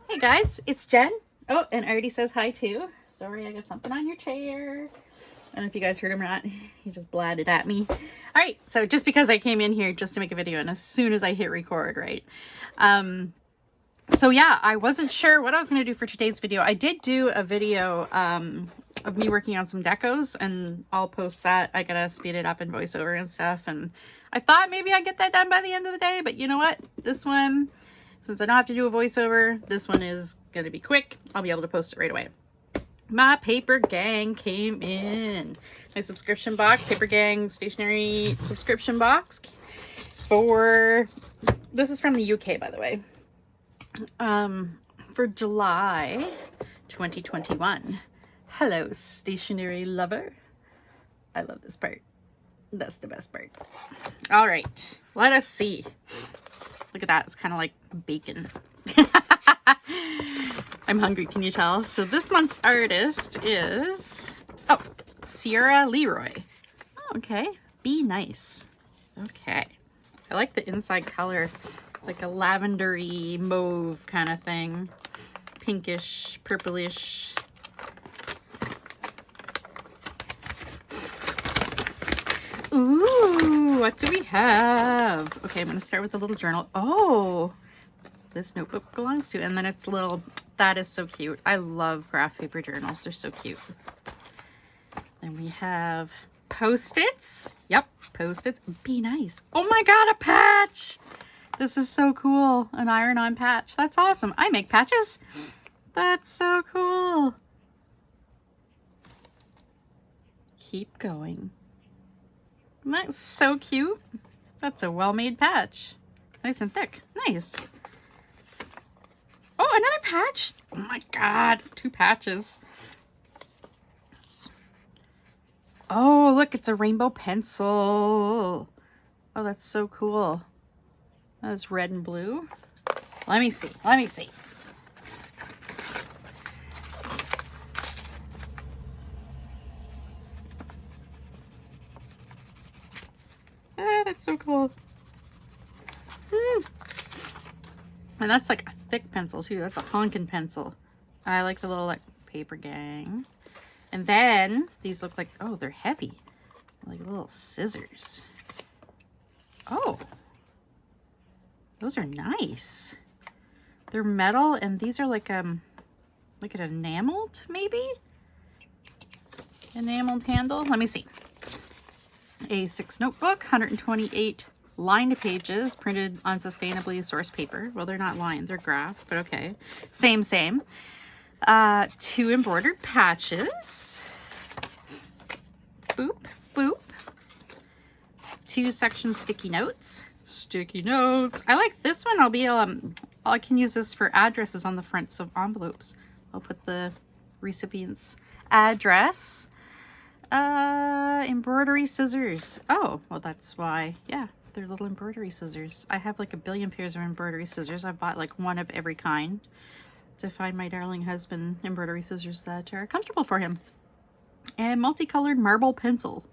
Hey guys, it's Jen. Oh, and Artie says hi too. Sorry, I got something on your chair. I don't know if you guys heard him or not. He just blatted at me. All right, so just because I came in here just to make a video, and as soon as I hit record, right? So yeah, I wasn't sure what I was going to do for today's video. I did do a video of me working on some decos, and I'll post that. I gotta speed it up in voiceover and stuff, and I thought maybe I'd get that done by the end of the day, but you know what? This one, since I don't have to do a voiceover, this one is going to be quick. I'll be able to post it right away. My paper gang came in. My subscription box, Paper Gang stationery subscription box for, this is from the UK, by the way, for July 2021. Hello, stationery lover. I love this part. That's the best part. All right, let us see. Look at that. It's kind of like bacon. I'm hungry, can you tell? So this month's artist is, oh, Ciara LeRoy. Oh, okay. Be nice. Okay. I like the inside color. It's like a lavendery mauve kind of thing. Pinkish, purplish. Ooh, what do we have? Okay, I'm going to start with the little journal. Oh, this notebook belongs to, and then it's little, that is so cute. I love craft paper journals. They're so cute. Then we have Post-its. Yep, Post-its. Be nice. Oh my God, a patch. This is so cool. An iron-on patch. That's awesome. I make patches. That's so cool. Keep going. That's so cute. That's a well-made patch. Nice and thick. Nice. Oh, another patch. Oh my God, 2 patches. Oh, look, it's a rainbow pencil. Oh, that's so cool. That's red and blue. Let me see. Let me see. Ah, that's so cool. And that's like a thick pencil too. That's a honkin' pencil. I like the little like Paper Gang. And then these look like, oh, they're heavy. Like little scissors. Oh, those are nice. They're metal, and these are like an enameled, maybe? Enameled handle. Let me see. A6 notebook, 128 lined pages, printed on sustainably sourced paper. Well, they're not lined, they're graph, but okay. Same. 2 embroidered patches. Boop, boop. 2 section sticky notes. Sticky notes. I like this one. I can use this for addresses on the fronts of envelopes. I'll put the recipient's address. Embroidery scissors. Oh, well, that's why. Yeah, they're little embroidery scissors. I have like a billion pairs of embroidery scissors. I bought like one of every kind to find my darling husband embroidery scissors that are comfortable for him. And multicolored marble pencil.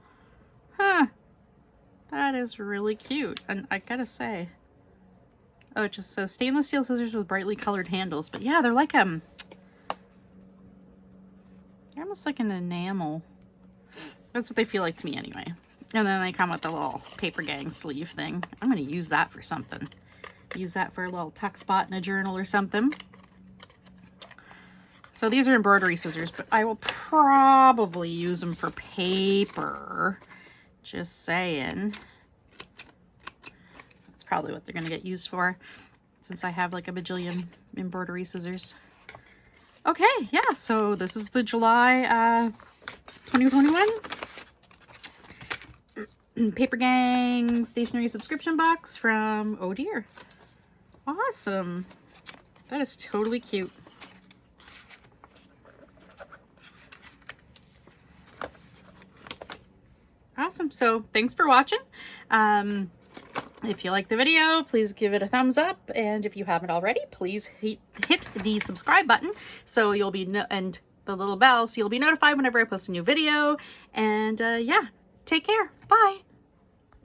Huh. That is really cute. And I gotta say, oh, it just says stainless steel scissors with brightly colored handles. But yeah, they're like they're almost like an enamel. That's what they feel like to me anyway. And then they come with the little Paper Gang sleeve thing. I'm going to use that for something. Use that for a little tuck spot in a journal or something. So these are embroidery scissors, but I will probably use them for paper. Just saying. That's probably what they're going to get used for, since I have like a bajillion embroidery scissors. Okay, yeah, so this is the July 2021 Paper Gang stationery subscription box from Oh Dear. Awesome. That is totally cute. Awesome. So thanks for watching. If you like the video, please give it a thumbs up, and if you haven't already, please hit the subscribe button so you'll be and the little bell so you'll be notified whenever I post a new video. And yeah, take care. Bye.